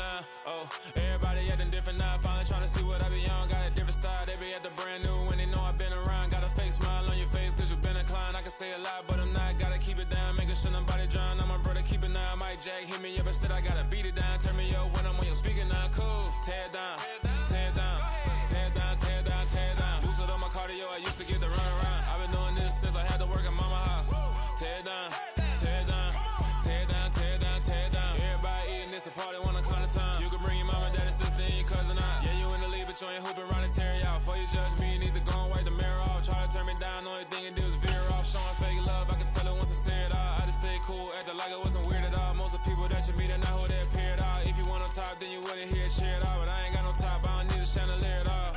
now. Oh, everybody acting different now. Finally trying to see what I be on. Got a different style, they be at the brand new when they know I've been around. Got a fake smile on your face cause you've been inclined. I can say a lot, but I'm not. Gotta keep it down, making sure nobody drown. I'm my brother, keep it now. Mike Jack hit me up and said I gotta beat it down. Turn me up when I'm on your speaker now. Cool, tear it down, tear it down, tear it down, tear it down, tear it down. Boosted on my cardio, I used to get the run around. I've been doing this since I had to work at mama house. Tear it down, tear it down, tear it down, tear it down, tear it down. Everybody eating this a party, wanna count of time. You can bring your mama, daddy, sister, and your cousin out. Yeah, you in the league, but you ain't hooping around and tear out. Before you judge me, you need to go and wipe the mirror off. Try to turn me down, only thing you do is veer off. Showing fake love, I can tell it once I say it all. I just stay cool, acting like I wasn't weird at all. Most of the people that you meet are not who they appear at all. If you want on top, then you wouldn't hear it cheer it all. But I ain't got no top, I don't need a chandelier at all.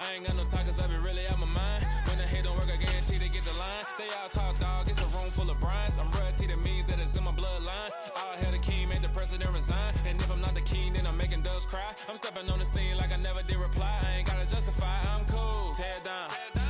I ain't got no talk cause I be really out my mind. When the hate don't work, I guarantee they get the line. They all talk, dog, it's a room full of Bryans. I'm royalty, that means that it's in my bloodline. All hail the king, made the president resign. And if I'm not the king, then I'm making doves cry. I'm stepping on the scene like I never did reply. I ain't gotta justify, I'm cool. Tear it down,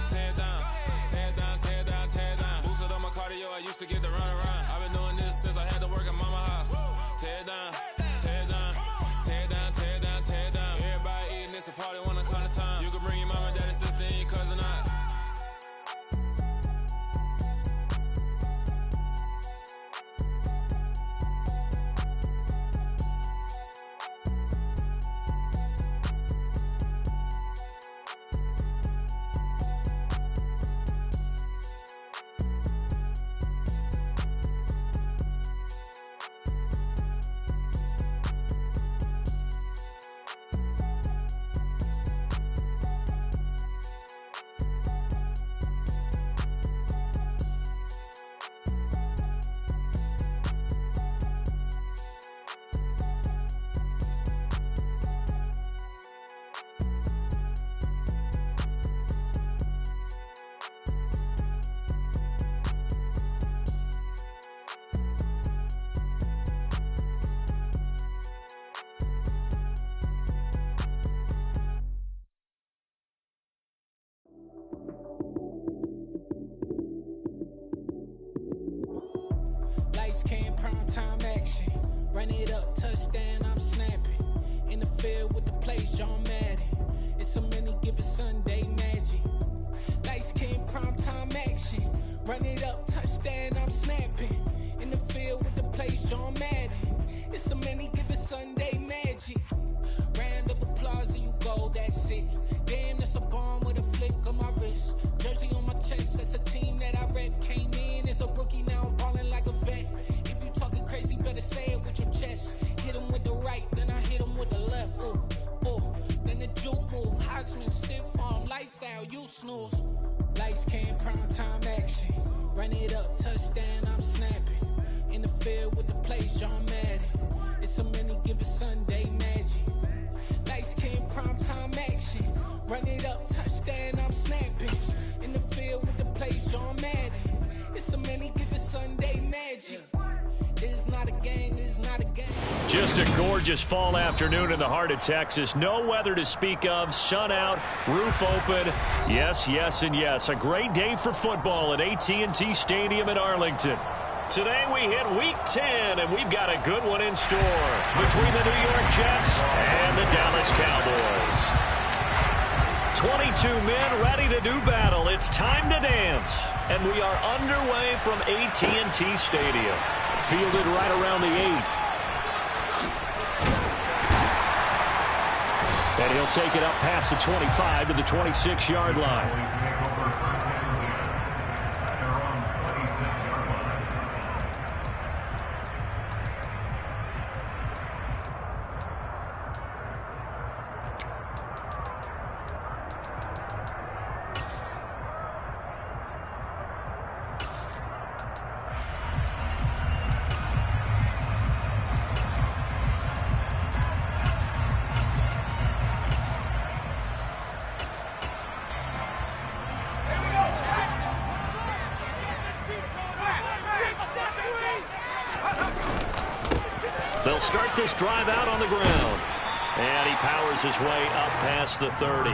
tear it down, tear it down, tear it down, tear it down. Boosted on my cardio, I used to get the run around. I've been doing this since I had to work at mama house. Tear it down, tear it down, tear it down, tear it down, tear it down. Everybody eating this a party, wanna count of time. You can bring your mama, daddy, sister, and your cousin out. Lights came, prime time action. Run it up, touchdown, I'm snapping. In the field with the plays, John Madden. It's a many given Sunday magic. Lights came, prime time action. Run it up, touchdown, I'm snapping. In the field with the plays, John Madden. It's a many given Sunday magic. Round of applause and you go, that's it. Damn, that's a bomb with a flick on my wrist. Jersey on my chest, that's a team that I rep. Came in as a rookie, now I'm ballin' like a vet. If you talking crazy, better say it with your chest. Hit him with the right, then I hit him with the left. Ooh, ooh. Then the juke move, Heisman, stiff arm, lights out, you snooze. Lights came, prime time action. Run it up, touchdown, I'm snapping. In the field with the plays, John Madden. It's a many given Sunday magic. Lights came, prime time action. Run it up, touchdown, I'm snapping. In the field with the plays, John Madden. It's a many given Sunday magic. It's not a game, it's not a game. Just a gorgeous fall afternoon in the heart of Texas. No weather to speak of, sun out, roof open. Yes, yes, and yes. A great day for football at AT&T Stadium in Arlington. Today we hit Week 10, and we've got a good one in store between the New York Jets and the Dallas Cowboys. 22 men ready to do battle. It's time to dance. And we are underway from AT&T Stadium. Fielded right around the 8. And he'll take it up past the 25 to the 26-yard line. They'll start this drive out on the ground. And he powers his way up past the 30.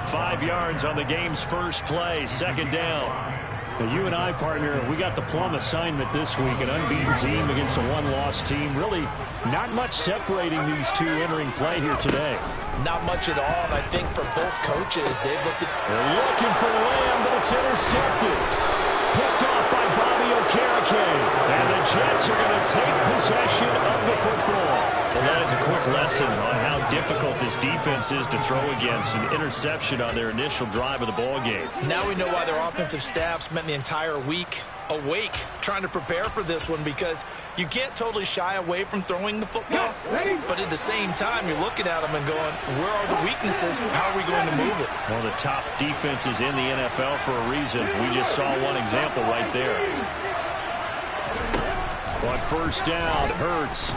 5 yards on the game's first play, second down. Now, you and I, partner, we got the plum assignment this week. An unbeaten team against a one-loss team. Really not much separating these two entering play here today. Not much at all, and I think for both coaches, they've looked at... They're looking for Lamb, but it's intercepted. Picked off by Bobby Okereke. And the Jets are going to take possession of the football. Well, that is a quick lesson on how difficult this defense is to throw against. An interception on their initial drive of the ball game. Now we know why their offensive staff spent the entire week awake trying to prepare for this one, because you can't totally shy away from throwing the football, but at the same time you're looking at them and going, where are the weaknesses? How are we going to move it? One of the top defenses in the NFL for a reason. We just saw one example right there. On first down, Hurts.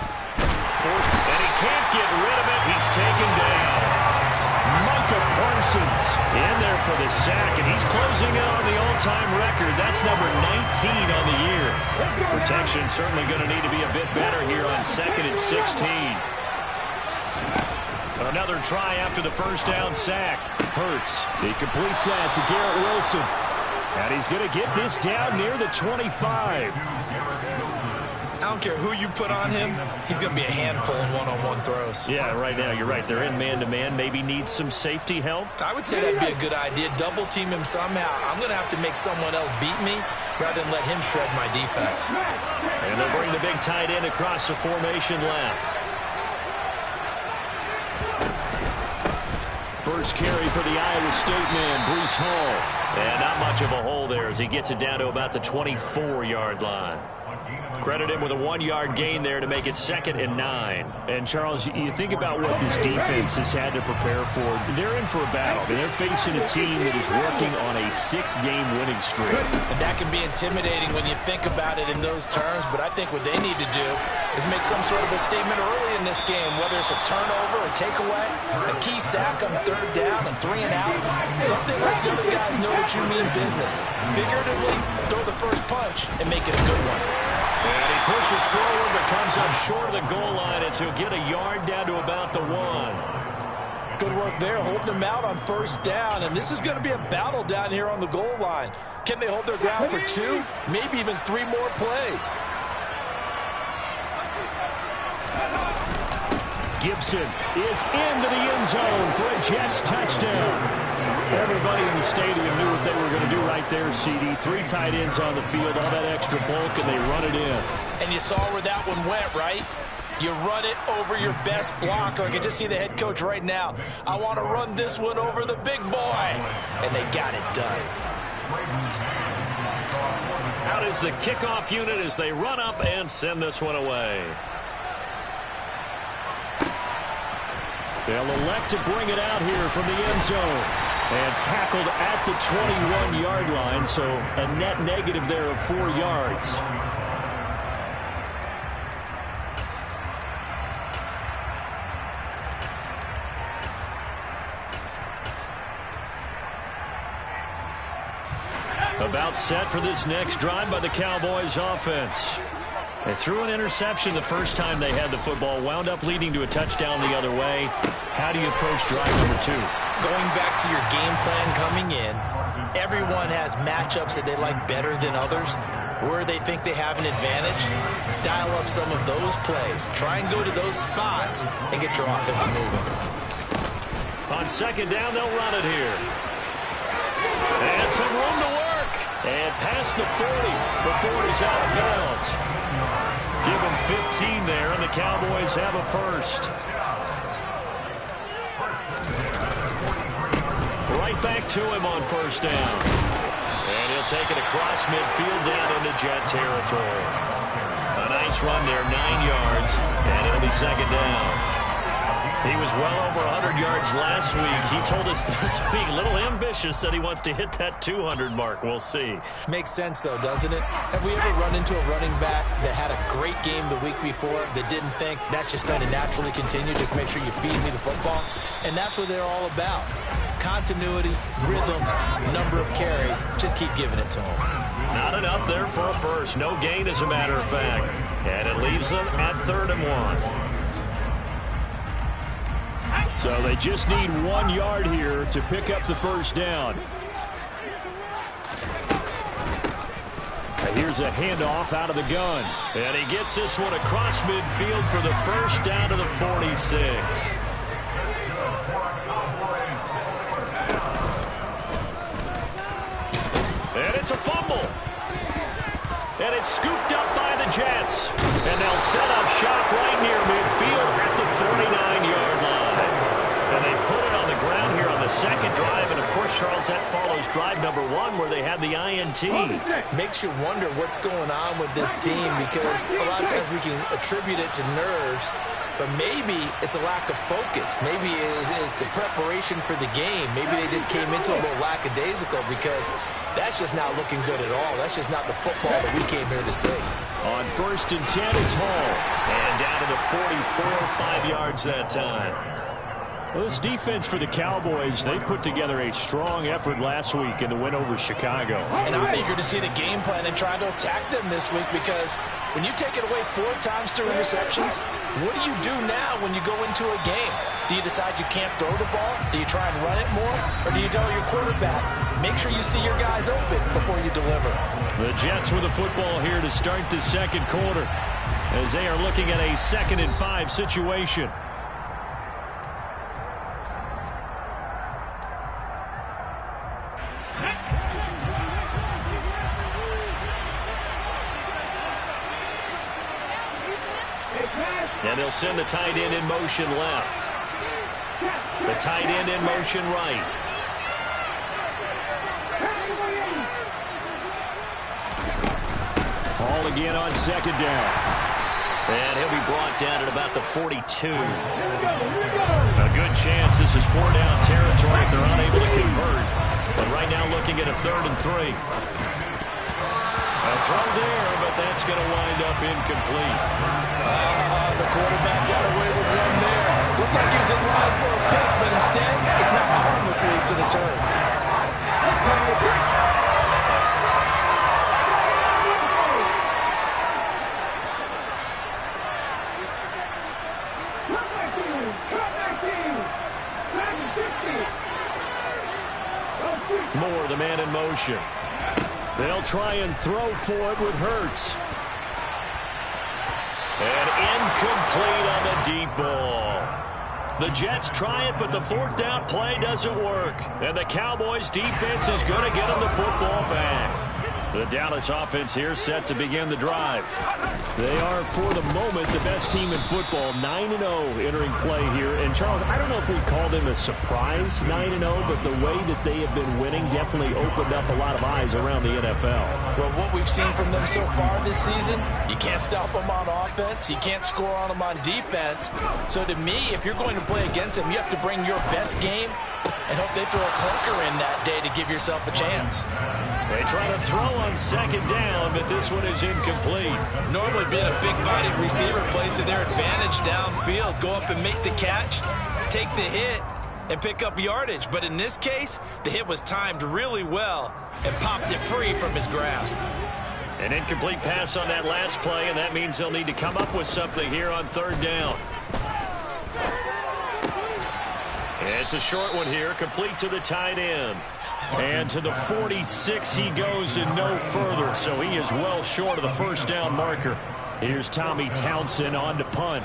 And he can't get rid of it. He's taken down. Micah Parsons in there for the sack, and he's closing in on the all-time record. That's number 19 on the year. Protection certainly going to need to be a bit better here on 2nd and 16. Another try after the first down sack. Hurts. He completes that to Garrett Wilson. And he's going to get this down near the 25. I don't care who you put on him, he's going to be a handful in one-on-one throws. Yeah, right now, you're right. They're in man-to-man. Maybe needs some safety help. I would say that'd be a good idea. Double team him somehow. I'm going to have to make someone else beat me rather than let him shred my defense. And they'll bring the big tight end across the formation left. First carry for the Iowa State man, Breece Hall. And not much of a hole there as he gets it down to about the 24-yard line. Credit him with a 1-yard gain there to make it 2nd and 9. And, Charles, you think about what this defense has had to prepare for. They're in for a battle. I mean, they're facing a team that is working on a 6-game winning streak. And that can be intimidating when you think about it in those terms, but I think what they need to do is make some sort of a statement early in this game, whether it's a turnover, a takeaway, a key sack on 3rd down, and 3 and out. Something lets the other guys know that you mean business. Figuratively, throw the first punch and make it a good one. And he pushes forward but comes up short of the goal line as he'll get a yard down to about the 1. Good work there, holding them out on 1st down. And this is going to be a battle down here on the goal line. Can they hold their ground for 2, maybe even 3 more plays? Gibson is into the end zone for a Jets touchdown. Everybody in the stadium knew what they were going to do right there, CD. 3 tight ends on the field, all that extra bulk, and they run it in. And you saw where that one went, right? You run it over your best blocker. I can just see the head coach right now. I want to run this one over the big boy. And they got it done. Out is the kickoff unit as they run up and send this one away. They'll elect to bring it out here from the end zone. And tackled at the 21-yard line, so a net negative there of 4 yards. About set for this next drive by the Cowboys offense. They threw an interception the first time they had the football, wound up leading to a touchdown the other way. How do you approach drive number 2? Going back to your game plan coming in, everyone has matchups that they like better than others. Where they think they have an advantage, dial up some of those plays. Try and go to those spots and get your offense moving. On 2nd down, they'll run it here. And some room to work. And past the 40 before he's out of bounds. Give him 15 there, and the Cowboys have a first. Right back to him on 1st down. And he'll take it across midfield down into Jet territory. A nice run there, 9 yards, and it'll be 2nd down. He was well over 100 yards last week. He told us this week, a little ambitious, said he wants to hit that 200 mark. We'll see. Makes sense, though, doesn't it? Have we ever run into a running back that had a great game the week before that didn't think that's just going to naturally continue? Just make sure you feed me the football. And that's what they're all about. Continuity, rhythm, number of carries. Just keep giving it to them. Not enough there for a first. No gain, as a matter of fact. And it leaves them at 3rd and 1. So they just need 1 yard here to pick up the first down. Here's a handoff out of the gun. And he gets this one across midfield for the first down to the 46. And it's a fumble. And it's scooped up by the Jets. And they'll set up shop right near midfield at the 49-yard line. And they put it on the ground here on the second drive. And, of course, Charles, that follows drive number 1 where they had the INT. Makes you wonder what's going on with this team because a lot of times we can attribute it to nerves, but maybe it's a lack of focus. Maybe it is the preparation for the game. Maybe they just came into a little lackadaisical because that's just not looking good at all. That's just not the football that we came here to see. On 1st and 10, it's Hall. And down to the 44, 5 yards that time. Well, this defense for the Cowboys, they put together a strong effort last week in the win over Chicago. And I'm eager to see the game plan and try to attack them this week because when you take it away 4 times through interceptions, what do you do now when you go into a game? Do you decide you can't throw the ball? Do you try and run it more? Or do you tell your quarterback, make sure you see your guys open before you deliver? The Jets with the football here to start the second quarter as they are looking at a 2nd and 5 situation. And they'll send the tight end in motion left. The tight end in motion right. Hall again on 2nd down. And he'll be brought down at about the 42. A good chance this is 4-down territory if they're unable to convert. But right now looking at a 3rd and 3. A throw there, but that's going to wind up incomplete. The quarterback got away with one there. Looked like he was in line for a pick, but instead it's not harmlessly to the turf. Moore, the man in motion. They'll try and throw for it with Hurts. And incomplete on the deep ball. The Jets try it, but the 4th down play doesn't work. And the Cowboys defense is going to get them the football back. The Dallas offense here set to begin the drive. They are, for the moment, the best team in football, 9-0 entering play here. And, Charles, I don't know if we call them a surprise 9-0, but the way that they have been winning definitely opened up a lot of eyes around the NFL. Well, what we've seen from them so far this season, you can't stop them on offense. You can't score on them on defense. So, to me, if you're going to play against them, you have to bring your best game and hope they throw a clunker in that day to give yourself a chance. They try to throw on 2nd down, but this one is incomplete. Normally being a big-bodied receiver plays to their advantage downfield. Go up and make the catch, take the hit, and pick up yardage. But in this case, the hit was timed really well and popped it free from his grasp. An incomplete pass on that last play, and that means they'll need to come up with something here on 3rd down. It's a short one here, complete to the tight end. And to the 46 he goes and no further, so he is well short of the 1st down marker. Here's Tommy Townsend on to punt.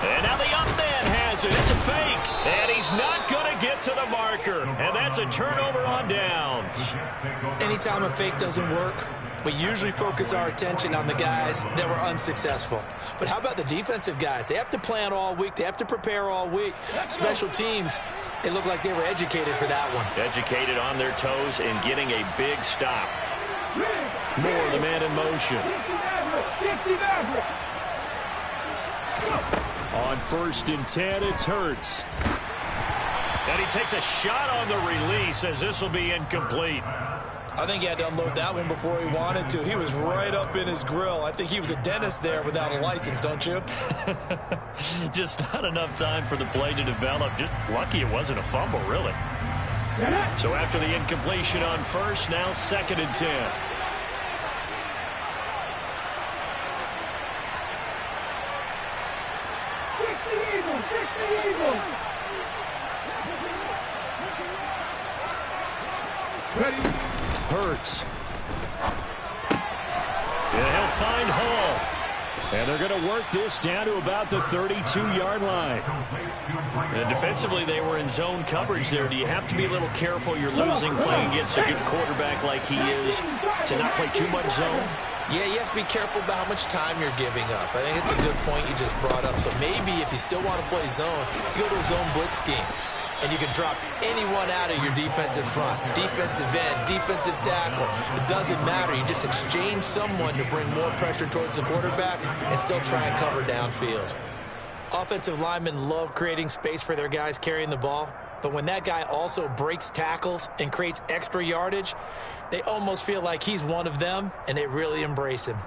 And now the up man has it. It's a fake. And he's not going to get to the marker. And that's a turnover on downs. Anytime a fake doesn't work, we usually focus our attention on the guys that were unsuccessful. But how about the defensive guys? They have to plan all week. They have to prepare all week. Special teams, it looked like they were educated for that one. Educated on their toes and getting a big stop. Moore, the man in motion. On 1st and 10, it's Hurts. And he takes a shot on the release as this will be incomplete. I think he had to unload that one before he wanted to. He was right up in his grill. I think he was a dentist there without a license, don't you? Just not enough time for the play to develop. Just lucky it wasn't a fumble, really. So after the incompletion on 1st, now 2nd and 10. Hurts. And he'll find Hall. And they're going to work this down to about the 32-yard line. And defensively, they were in zone coverage there. Do you have to be a little careful you're losing playing against a good quarterback like he is to not play too much zone? Yeah, you have to be careful about how much time you're giving up. I think it's a good point you just brought up. So maybe if you still want to play zone, you go to a zone blitz scheme. And you can drop anyone out of your defensive front, defensive end, defensive tackle. It doesn't matter. You just exchange someone to bring more pressure towards the quarterback and still try and cover downfield. Offensive linemen love creating space for their guys carrying the ball. But when that guy also breaks tackles and creates extra yardage, they almost feel like he's one of them, and they really embrace him.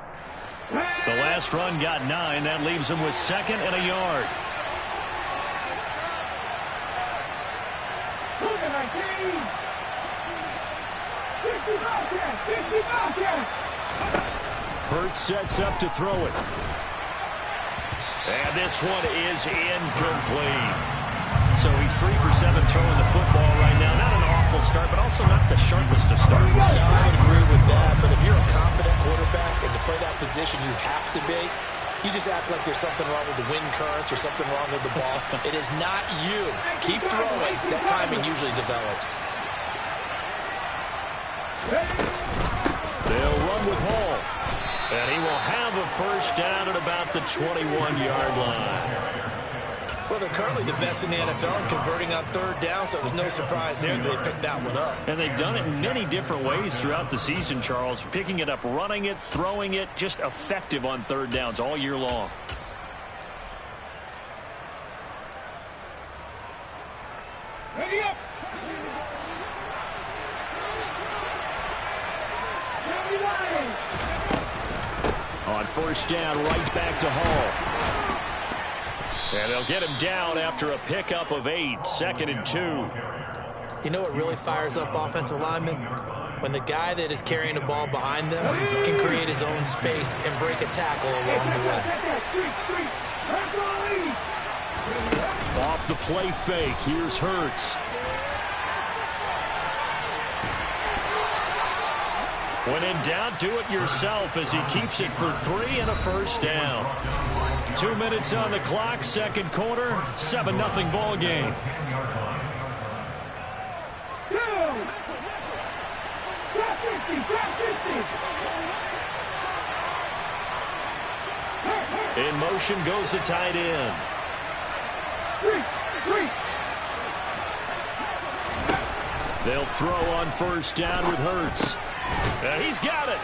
The last run got 9. That leaves him with 2nd and a yard. Hurts sets up to throw it. And this one is incomplete. So he's 3 for 7 throwing the football right now. Not an awful start, but also not the sharpest of starts. Yeah, I would agree with that. But if you're a confident quarterback and to play that position you have to be, you just act like there's something wrong with the wind currents or something wrong with the ball. It is not you. Keep throwing. That timing usually develops. They'll run with Hall. And he will have a first down at about the 21-yard line. Well, they're currently the best in the NFL in converting on 3rd down, so it was no surprise there that they picked that one up. And they've done it in many different ways throughout the season, Charles. Picking it up, running it, throwing it, just effective on 3rd downs all year long. Ready up. On 1st down, right back to Hall. And they'll get him down after a pickup of 8, 2nd and 2. You know what really fires up offensive linemen? When the guy that is carrying the ball behind them can create his own space and break a tackle along the way. Off the play fake, here's Hurts. When in doubt, do it yourself as he keeps it for 3 and a first down. 2 minutes on the clock, 2nd quarter, 7-0 ball game. In motion goes the tight end. They'll throw on 1st down with Hurts. He's got it.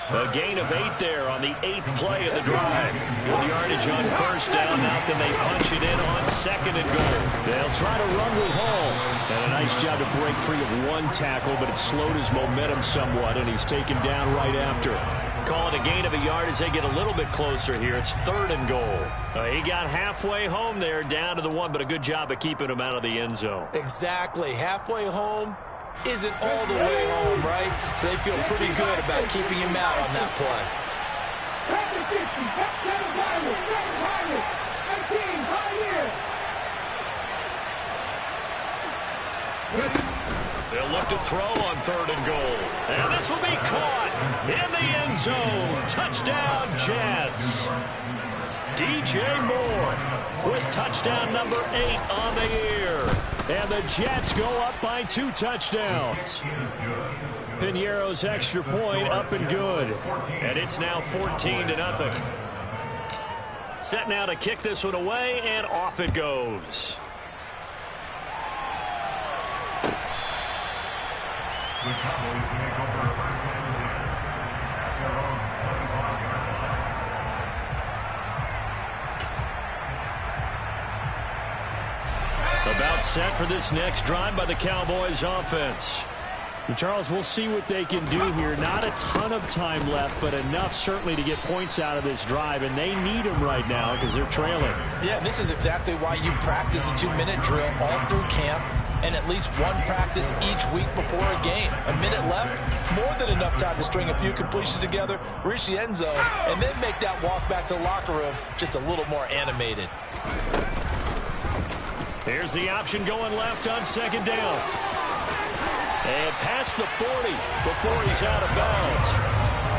A gain of 8 there on the 8th play of the drive. Good yardage on 1st down. Now can they punch it in on 2nd and goal? They'll try to run with Hall. And a nice job to break free of 1 tackle, but it slowed his momentum somewhat, and he's taken down right after. Call it a gain of a yard as they get a little bit closer here. It's 3rd and goal. He got halfway home there, down to the 1, but a good job of keeping him out of the end zone. Exactly. Halfway home isn't all the way home, right? So they feel pretty good about keeping him out on that play. They'll look to throw on 3rd and goal. And this will be caught in the end zone. Touchdown, Jets. DJ Moore with touchdown number 8 on the year. And the Jets go up by 2 touchdowns. Piñeiro's extra point up and good. And it's now 14-0. Set now to kick this one away, and off it goes. About set for this next drive by the Cowboys offense. And Charles, we'll see what they can do here. Not a ton of time left, but enough certainly to get points out of this drive, and they need them right now because they're trailing. Yeah, this is exactly why you practice a 2-minute drill all through camp and at least 1 practice each week before a game. A minute left, more than enough time to string a few completions together, reach the end zone, and then make that walk back to the locker room just a little more animated. Here's the option going left on 2nd down. And past the 40 before he's out of bounds.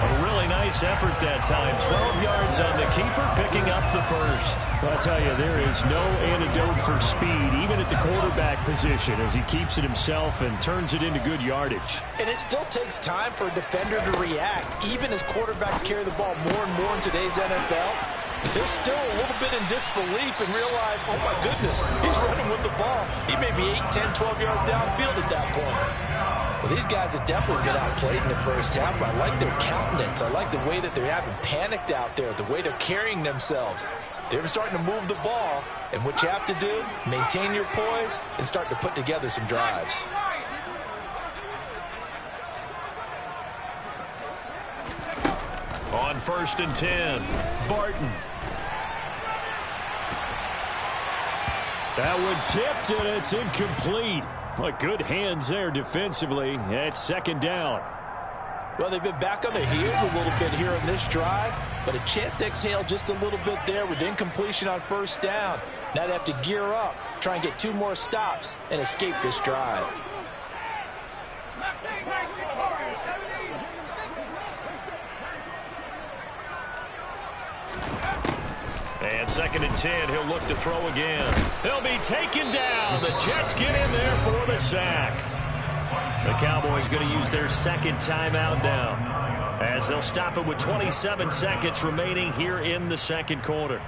A really nice effort that time. 12 yards on the keeper, picking up the first. I'll tell you, there is no antidote for speed, even at the quarterback position, as he keeps it himself and turns it into good yardage. And it still takes time for a defender to react, even as quarterbacks carry the ball more and more in today's NFL. They're still a little bit in disbelief and realize, oh my goodness, he's running with the ball. He may be 8, 10, 12 yards downfield at that point. Well, these guys have definitely been outplayed in the first half, but I like their countenance. I like the way that they haven't panicked out there, the way they're carrying themselves. They're starting to move the ball, and what you have to do, maintain your poise and start to put together some drives. On 1st and 10, Barton. That one tipped, and it's incomplete. But good hands there defensively at 2nd down. Well, they've been back on their heels a little bit here in this drive, but a chance to exhale just a little bit there with incompletion on 1st down. Now they have to gear up, try and get 2 more stops, and escape this drive. And 2nd and 10, he'll look to throw again. He'll be taken down. The Jets get in there for the sack. The Cowboys going to use their 2nd timeout now, as they'll stop it with 27 seconds remaining here in the 2nd quarter.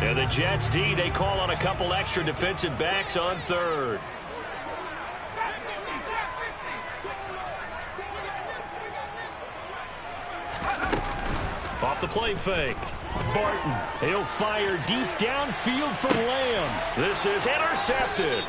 And the Jets D, they call on a couple extra defensive backs on 3rd. Off the play fake. Barton. He'll fire deep downfield for Lamb. This is intercepted.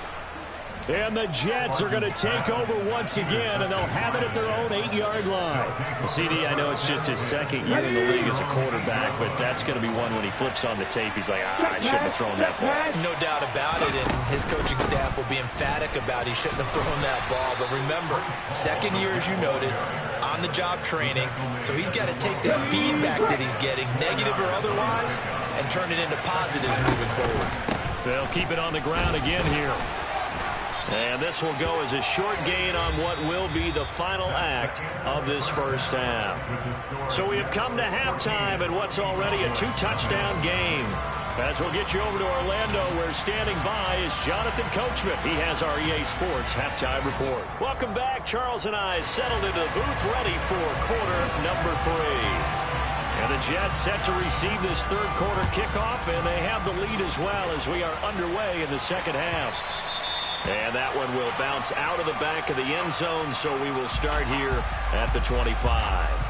And the Jets are going to take over once again, and they'll have it at their own 8-yard line. Well, CD, I know it's just his 2nd year in the league as a quarterback, but that's going to be one when he flips on the tape, he's like, I shouldn't have thrown that ball. No doubt about it, and his coaching staff will be emphatic about he shouldn't have thrown that ball. But remember, 2nd year, as you noted, on-the-job training, so he's got to take this feedback that he's getting, negative or otherwise, and turn it into positives moving forward. They'll keep it on the ground again here. And this will go as a short gain on what will be the final act of this first half. So we have come to halftime in what's already a 2-touchdown game. As we'll get you over to Orlando, where standing by is Jonathan Coachman. He has our EA Sports halftime report. Welcome back. Charles and I settled into the booth ready for quarter number 3. And the Jets set to receive this 3rd quarter kickoff, and they have the lead as well as we are underway in the 2nd half. And that one will bounce out of the back of the end zone, so we will start here at the 25.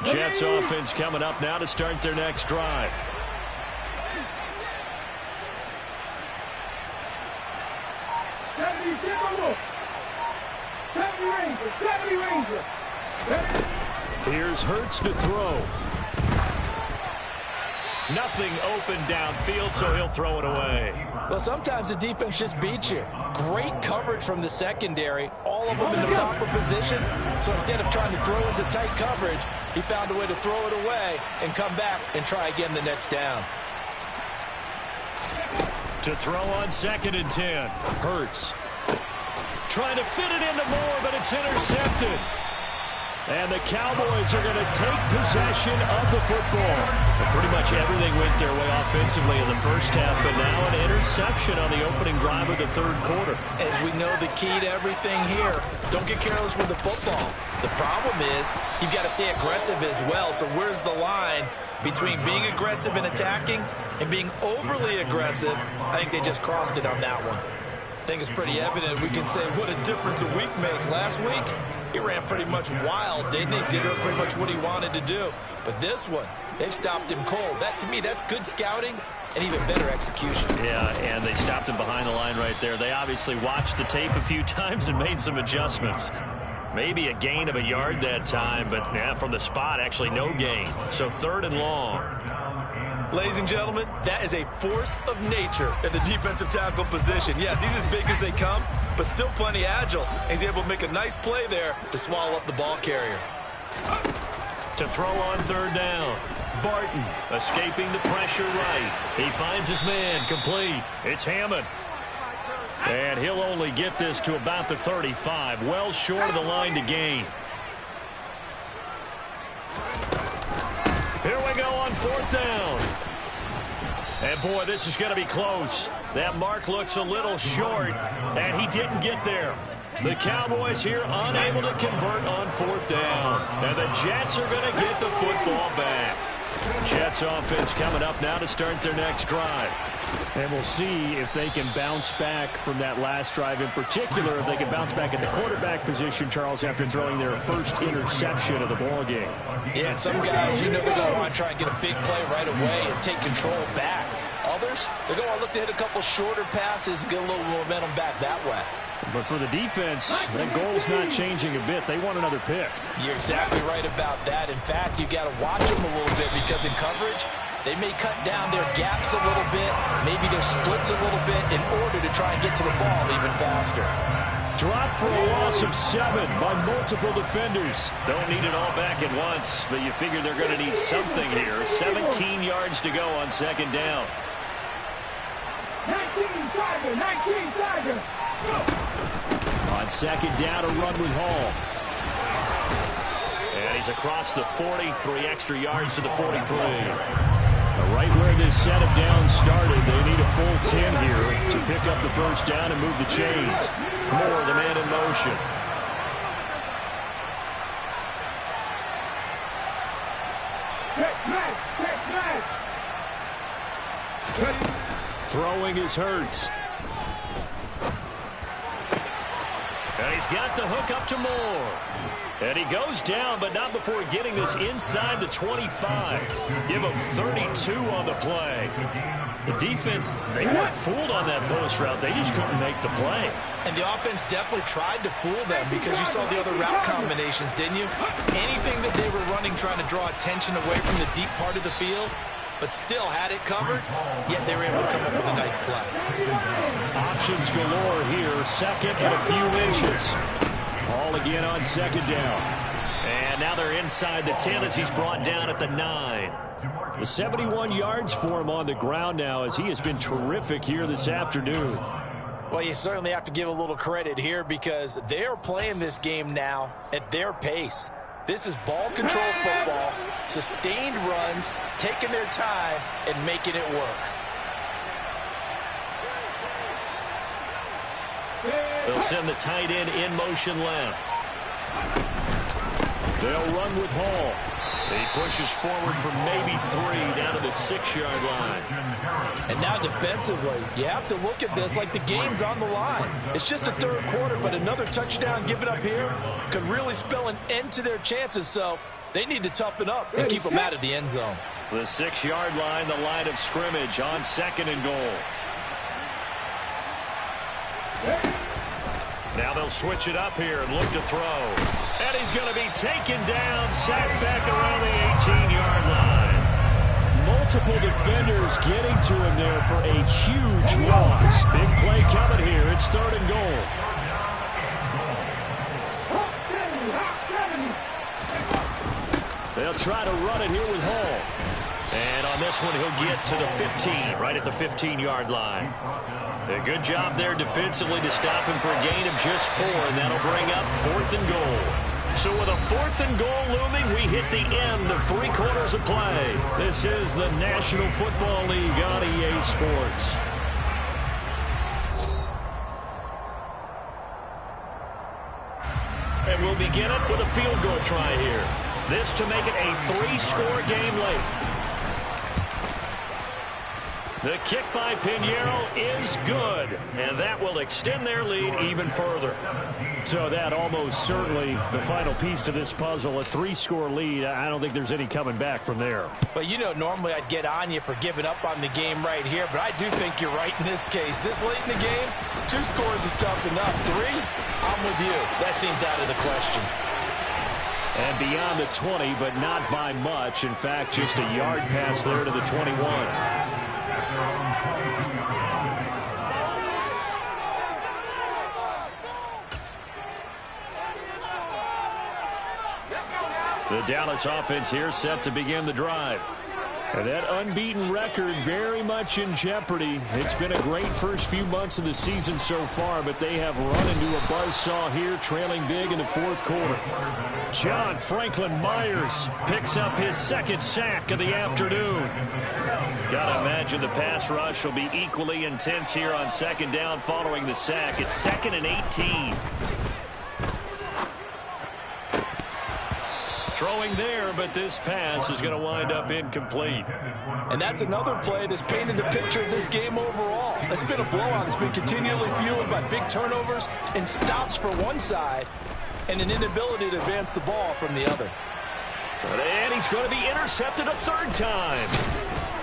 Jets offense coming up now to start their next drive. Here's Hurts to throw. Nothing open downfield, so he'll throw it away. Well, sometimes the defense just beats you. Great coverage from the secondary, all of them in the proper position. So instead of trying to throw into tight coverage, he found a way to throw it away and come back and try again the next down. To throw on 2nd and 10. Hurts. Trying to fit it into Moore, but it's intercepted. And the Cowboys are going to take possession of the football. And pretty much everything went their way offensively in the first half, but now an interception on the opening drive of the 3rd quarter. As we know, the key to everything here, don't get careless with the football. The problem is you've got to stay aggressive as well. So where's the line between being aggressive and attacking and being overly aggressive? I think they just crossed it on that one. I think it's pretty evident. We can say what a difference a week makes. Last week, he ran pretty much wild, didn't he? Did pretty much what he wanted to do. But this one, they've stopped him cold. That, to me, that's good scouting and even better execution. Yeah, and they stopped him behind the line right there. They obviously watched the tape a few times and made some adjustments. Maybe a gain of a yard that time, but from the spot, actually no gain. So 3rd and long. Ladies and gentlemen, that is a force of nature at the defensive tackle position. Yes, he's as big as they come, but still plenty agile. He's able to make a nice play there to swallow up the ball carrier. To throw on 3rd down. Barton escaping the pressure right. He finds his man, complete. It's Hammond. And he'll only get this to about the 35, well short of the line to gain. Here we go on 4th down. And, boy, this is going to be close. That mark looks a little short, and he didn't get there. The Cowboys here unable to convert on 4th down. And the Jets are going to get the football back. Jets offense coming up now to start their next drive. And we'll see if they can bounce back from that last drive, in particular if they can bounce back at the quarterback position, Charles, after throwing their first interception of the ballgame. Yeah, and some guys, they're going to want to try and get a big play right away and take control back. Others, they're going to look to hit a couple shorter passes and get a little momentum back that way. But for the defense, that goal's not changing a bit. They want another pick. You're exactly right about that. In fact, you got to watch them a little bit because in coverage, they may cut down their gaps a little bit, maybe their splits a little bit in order to try and get to the ball even faster. Drop for a loss of 7 by multiple defenders. Don't need it all back at once, but you figure they're going to need something here. 17 yards to go on 2nd down. 19 Tiger. On 2nd down, a run with Hall. And he's across the 40, 3 extra yards to the 43. Right where this set of downs started, they need a full 10 here to pick up the 1st down and move the chains. Moore, the man in motion. Throwing is Hurts. And he's got the hook up to Moore. And he goes down, but not before getting this inside the 25. Give him 32 on the play. The defense, they weren't fooled on that post route. They just couldn't make the play. And the offense definitely tried to fool them because you saw the other route combinations, didn't you? Anything that they were running trying to draw attention away from the deep part of the field, but still had it covered, yet they were able to come up with a nice play. Options galore here, 2nd and a few inches. All again on 2nd down. And now they're inside the 10 as he's brought down at the 9. The 71 yards for him on the ground now as he has been terrific here this afternoon. Well, you certainly have to give a little credit here because they're playing this game now at their pace. This is ball control football, sustained runs, taking their time and making it work. They'll send the tight end in motion left. They'll run with Hall. He pushes forward for maybe 3 down to the 6-yard line. And now defensively, you have to look at this like the game's on the line. It's just the 3rd quarter, but another touchdown given up here could really spell an end to their chances. So they need to toughen up and keep them out of the end zone. The 6-yard line, the line of scrimmage on 2nd and goal. Now they'll switch it up here and look to throw. And he's going to be taken down, sacked back around the 18-yard line. Multiple defenders getting to him there for a huge loss. Big play coming here. It's 3rd and goal. They'll try to run it here with Hall. And on this one, he'll get to the 15, right at the 15-yard line. A good job there defensively to stop him for a gain of just 4, and that'll bring up 4th and goal. So with a 4th and goal looming, we hit the end of 3 quarters of play. This is the National Football League on EA Sports. And we'll begin it with a field goal try here. This to make it a 3-score game late. The kick by Pinheiro is good, and that will extend their lead even further. So that almost certainly the final piece to this puzzle, a 3-score lead. I don't think there's any coming back from there. But, you know, normally I'd get on you for giving up on the game right here, but I do think you're right in this case. This late in the game, 2 scores is tough enough. 3, I'm with you. That seems out of the question. And beyond the 20, but not by much. In fact, just a yard pass there to the 21. The Dallas offense here set to begin the drive. And that unbeaten record very much in jeopardy. It's been a great first few months of the season so far, but they have run into a buzzsaw here, trailing big in the 4th quarter. John Franklin Myers picks up his 2nd sack of the afternoon. Gotta imagine the pass rush will be equally intense here on 2nd down following the sack. It's 2nd and 18. Throwing there, but this pass is going to wind up incomplete. And that's another play that's painted the picture of this game overall. It's been a blowout. It's been continually fueled by big turnovers and stops for one side and an inability to advance the ball from the other. And he's going to be intercepted a 3rd time.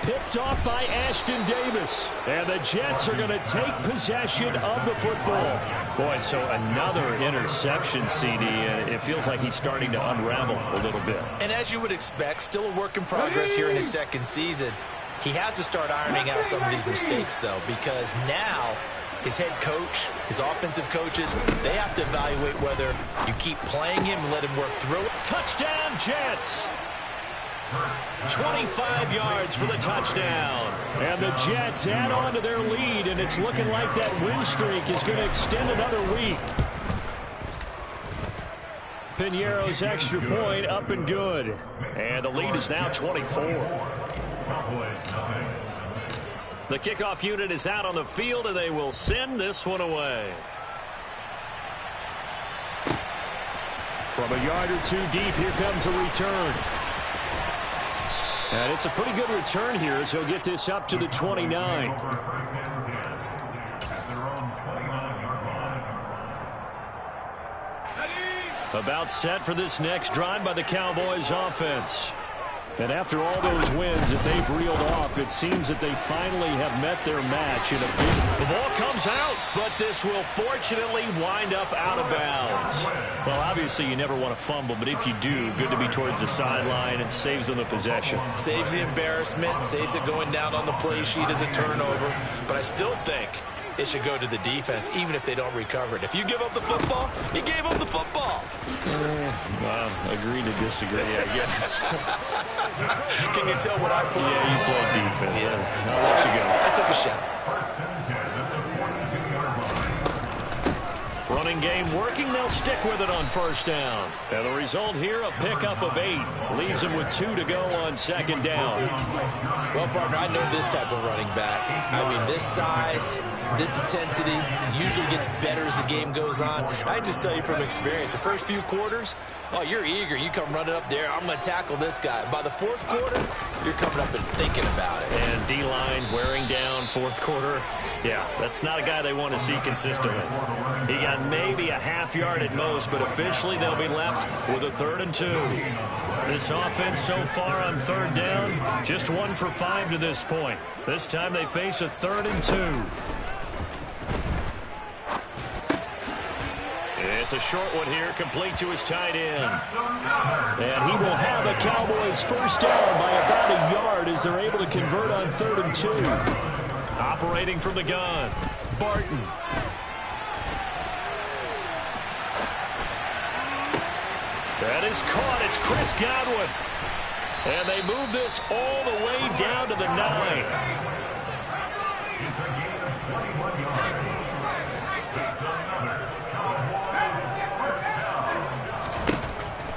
Picked off by Ashton Davis. And the Jets are going to take possession of the football. Boy, so another interception, CD. It feels like he's starting to unravel a little bit. And as you would expect, still a work in progress here in his 2nd season. He has to start ironing out some of these mistakes, though, because now his head coach, his offensive coaches, they have to evaluate whether you keep playing him and let him work through it. Touchdown, Jets! 25 yards for the touchdown. And the Jets add on to their lead, and it's looking like that win streak is going to extend another week. Pinheiro's extra point up and good. And the lead is now 24. The kickoff unit is out on the field, and they will send this one away. From a yard or 2 deep, here comes a return. And it's a pretty good return here as he'll get this up to the 29. About set for this next drive by the Cowboys offense. And after all those wins that they've reeled off, it seems that they finally have met their match in a big... The ball comes out, but this will fortunately wind up out of bounds. Well, obviously you never want to fumble, but if you do, good to be towards the sideline. It saves them the possession. Saves the embarrassment, saves it going down on the play sheet as a turnover. But I still think it should go to the defense, even if they don't recover it. If you give up the football, you gave up the football. Agree to disagree, I guess. Can you tell what I played? Yeah, you played defense. Yeah. I'll let you go. I took a shot. Running game working. They'll stick with it on 1st down. And the result here, a pickup of 8. Leaves them with 2 to go on 2nd down. Well, partner, I know this type of running back. I mean, this size, this intensity usually gets better as the game goes on. I just tell you from experience, the first few quarters, oh, you're eager. You come running up there. I'm going to tackle this guy. By the 4th quarter, you're coming up and thinking about it. And D-line wearing down 4th quarter. Yeah, that's not a guy they want to see consistently. He got maybe a half yard at most, but officially they'll be left with a 3rd and 2. This offense so far on 3rd down, just 1 for 5 to this point. This time they face a 3rd and 2. It's a short one here, complete to his tight end. And he will have a Cowboys 1st down by about a yard as they're able to convert on 3rd and 2. Operating from the gun, Barton. That is caught. It's Chris Godwin. And they move this all the way down to the 9.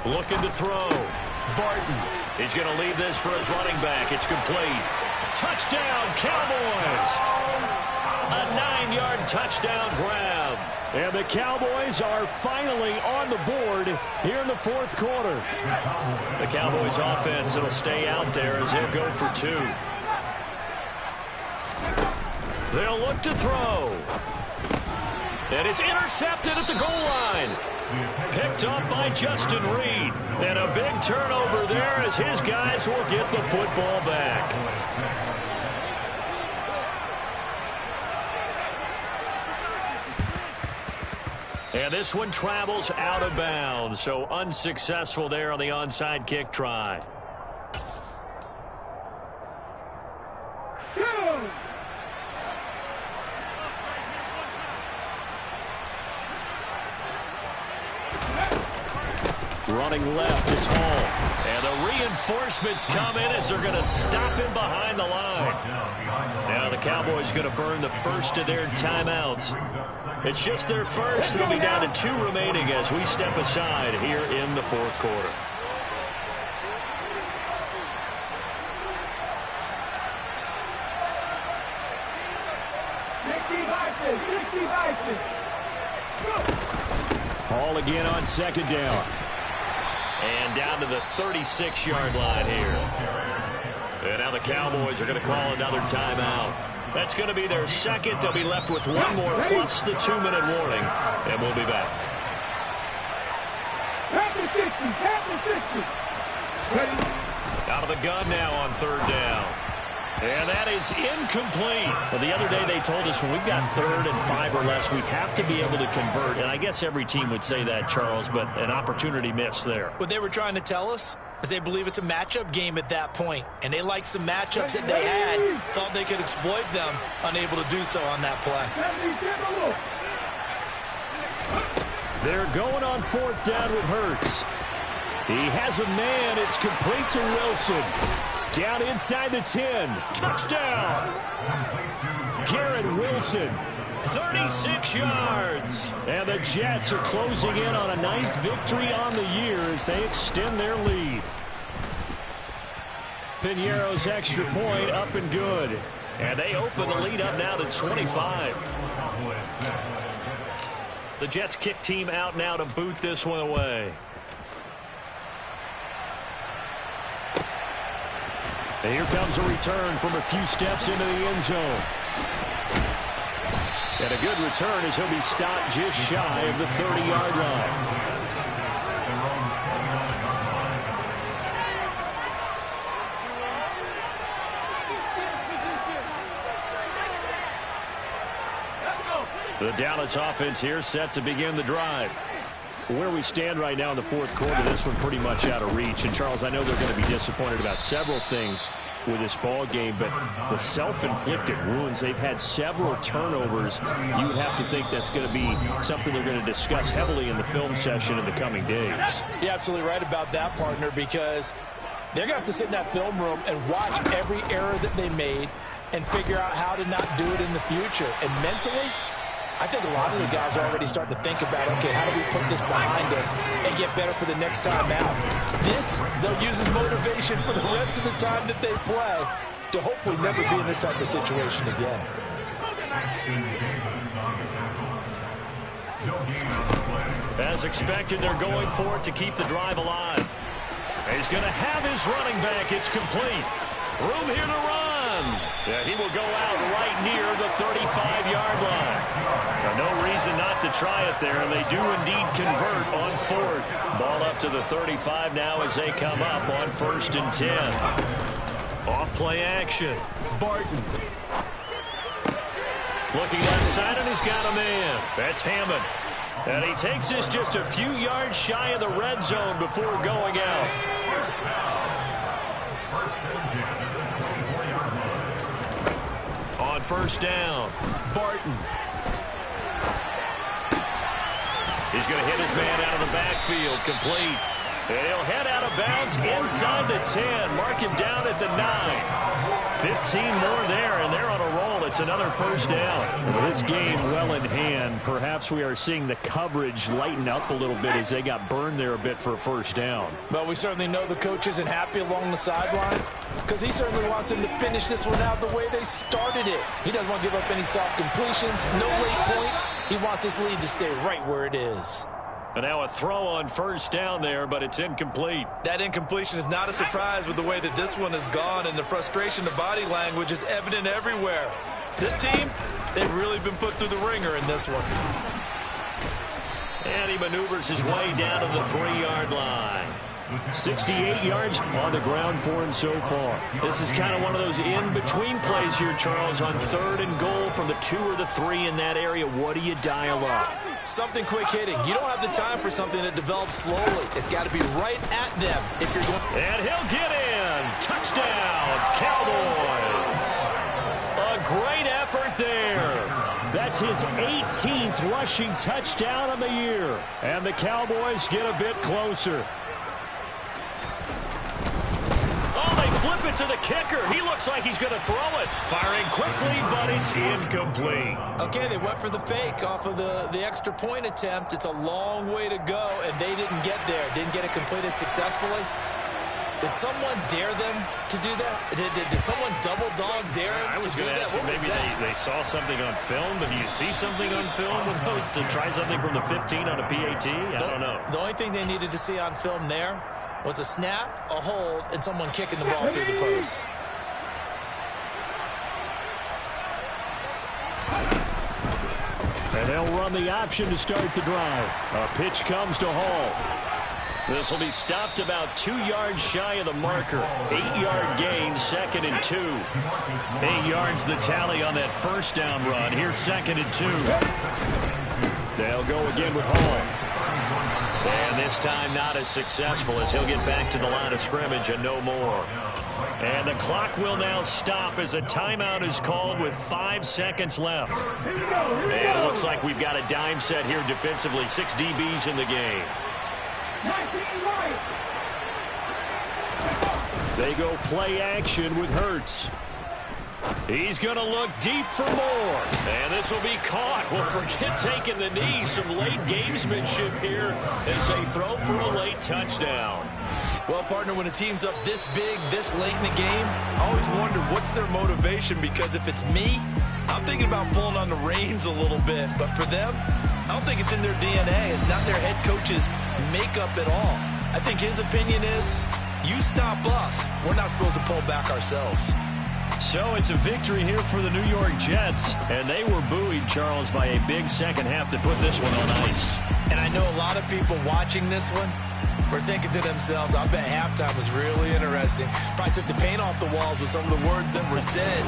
Looking to throw. Barton. He's going to leave this for his running back. It's complete. Touchdown, Cowboys. A 9-yard touchdown grab. And the Cowboys are finally on the board here in the 4th quarter. The Cowboys offense, it'll stay out there as they'll go for 2. They'll look to throw. And it's intercepted at the goal line. Picked up by Justin Reed. And a big turnover there as his guys will get the football back. And this one travels out of bounds, so unsuccessful there on the onside kick try. Running left, it's Hall. And the reinforcements come in as they're going to stop him behind the line. Now the Cowboys going to burn the first of their timeouts. It's just their first. They'll be down to 2 remaining as we step aside here in the fourth quarter. Hall again on second down. And down to the 36-yard line here. And now the Cowboys are going to call another timeout. That's going to be their second. They'll be left with one more plus the 2-minute warning. And we'll be back. Out of the gun now on third down. And that is incomplete. Well, the other day they told us when we've got 3rd and 5 or less, we have to be able to convert. And I guess every team would say that, Charles, but an opportunity missed there. What they were trying to tell us is they believe it's a matchup game at that point. And they liked some matchups that they had, thought they could exploit them, unable to do so on that play. They're going on 4th down with Hurts. He has a man. It's complete to Wilson. Down inside the 10. Touchdown. Garrett Wilson. 36 yards. And the Jets are closing in on a 9th victory on the year as they extend their lead. Piñeiro's extra point up and good. And they open the lead up now to 25. The Jets kick team out now to boot this one away. And here comes a return from a few steps into the end zone. And a good return as he'll be stopped just shy of the 30-yard line. The Dallas offense here set to begin the drive. Where we stand right now in the fourth quarter, this one pretty much out of reach. And, Charles, I know they're going to be disappointed about several things with this ball game, but the self-inflicted wounds, they've had several turnovers. You would have to think that's going to be something they're going to discuss heavily in the film session in the coming days. You're absolutely right about that, partner, because they're going to have to sit in that film room and watch every error that they made and figure out how to not do it in the future. And mentally, I think a lot of the guys are already starting to think about, okay, how do we put this behind us and get better for the next time out? This, they'll use as motivation for the rest of the time that they play to hopefully never be in this type of situation again. As expected, they're going for it to keep the drive alive. He's going to have his running back. It's complete. Room here to run. Yeah, he will go out right near the 35-yard line. Now, no reason not to try it there. They do indeed convert on 4th. Ball up to the 35 now as they come up on 1st and 10. Off play action. Barton. Looking outside, and he's got a man. That's Hammond. And he takes this just a few yards shy of the red zone before going out. On 1st down, Barton. He's going to hit his man out of the backfield, complete. And he'll head out of bounds inside the 10. Mark him down at the 9. 15 more there, and they're on a roll. It's another 1st down. With this game well in hand, perhaps we are seeing the coverage lighten up a little bit as they got burned there a bit for a 1st down. But we certainly know the coach isn't happy along the sideline because he certainly wants them to finish this one out the way they started it. He doesn't want to give up any soft completions, no late points. He wants his lead to stay right where it is. And now a throw on 1st down there, but it's incomplete. That incompletion is not a surprise with the way that this one has gone, and the frustration, the body language is evident everywhere. This team, they've really been put through the ringer in this one. And he maneuvers his way down to the 3-yard line. 68 yards on the ground for him so far. This is kind of one of those in-between plays here, Charles, on 3rd and goal from the 2 or the 3 in that area. What do you dial up? Something quick hitting. You don't have the time for something that develops slowly. It's got to be right at them if you're going. And he'll get in. Touchdown, Cowboys. A great effort there. That's his 18th rushing touchdown of the year. And the Cowboys get a bit closer. Flip it to the kicker. He looks like he's going to throw it. Firing quickly, but it's incomplete. Okay, they went for the fake off of the extra point attempt. It's a long way to go, and they didn't get there. Didn't get it completed successfully. Did someone dare them to do that? Did someone double dog dare them to do that? Maybe they saw something on film, but do you see something on film with those to try something from the 15 on a PAT? I don't know. The only thing they needed to see on film there was a snap, a hold, and someone kicking the ball through the post. And they'll run the option to start the drive. A pitch comes to Hall. This will be stopped about 2 yards shy of the marker. 8-yard gain, 2nd and 2. 8 yards the tally on that first down run. Here's 2nd and 2. They'll go again with Hall. And this time not as successful as he'll get back to the line of scrimmage and no more. And the clock will now stop as a timeout is called with 5 seconds left. And it looks like we've got a dime set here defensively. 6 DBs in the game. They go play action with Hurts. He's going to look deep for more. And this will be caught. Well, forget taking the knee. Some late gamesmanship here as they throw for a late touchdown. Well, partner, when a team's up this big, this late in the game, I always wonder what's their motivation, because if it's me, I'm thinking about pulling on the reins a little bit. But for them, I don't think it's in their DNA. It's not their head coach's makeup at all. I think his opinion is, you stop us. We're not supposed to pull back ourselves. So it's a victory here for the New York Jets. And they were buoyed, Charles, by a big second half to put this one on ice. And I know a lot of people watching this one were thinking to themselves, I bet halftime was really interesting. Probably took the paint off the walls with some of the words that were said.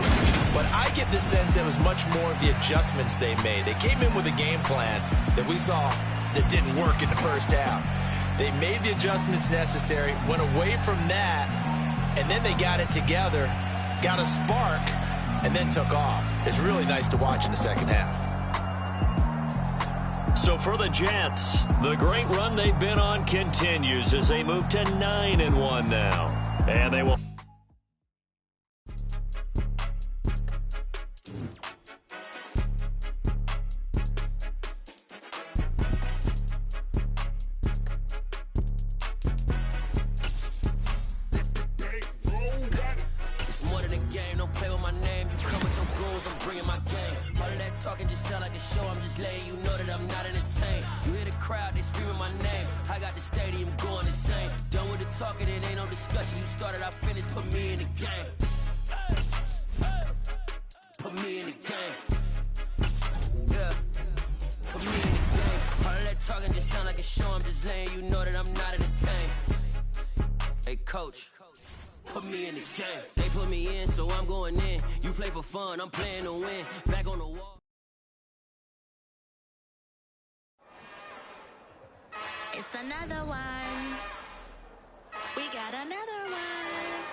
But I get the sense it was much more of the adjustments they made. They came in with a game plan that we saw that didn't work in the first half. They made the adjustments necessary, went away from that, and then they got it together, got a spark, and then took off. It's really nice to watch in the second half. So for the Jets, the great run they've been on continues as they move to 9-1 now. And they will... Talking just sound like a show, I'm just letting you know that I'm not entertained. You hear the crowd, they screaming my name. I got the stadium going insane. Done with the talking, it ain't no discussion. You started, I finished, put me in the game. Put me in the game. Yeah. Put me in the game. All of that talking just sound like a show, I'm just letting you know that I'm not entertained. Hey, coach. Put me in the game. They put me in, so I'm going in. You play for fun, I'm playing to win. Back on the wall. It's another one. We got another one.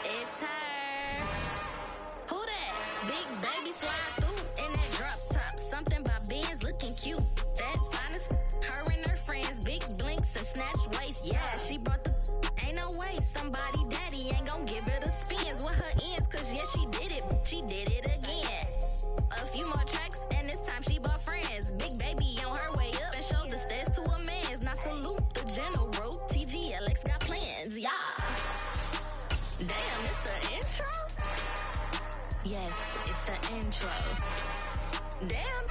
It's her. Who that? Big baby slide through in that drop top. Something by Benz looking cute. That's honest. Her and her friends, big blinks and snatch waist. Yeah, she brought the. Ain't no way somebody daddy ain't gon' give her the spins with her ends. Cause yeah, she did it. She did it again. A few more tracks and this time she bought friends. Big baby on her way up and showed the stairs to a man's. Now salute the general. TGLX got plans, yeah. Damn, it's the intro? Yes, it's the intro. Damn.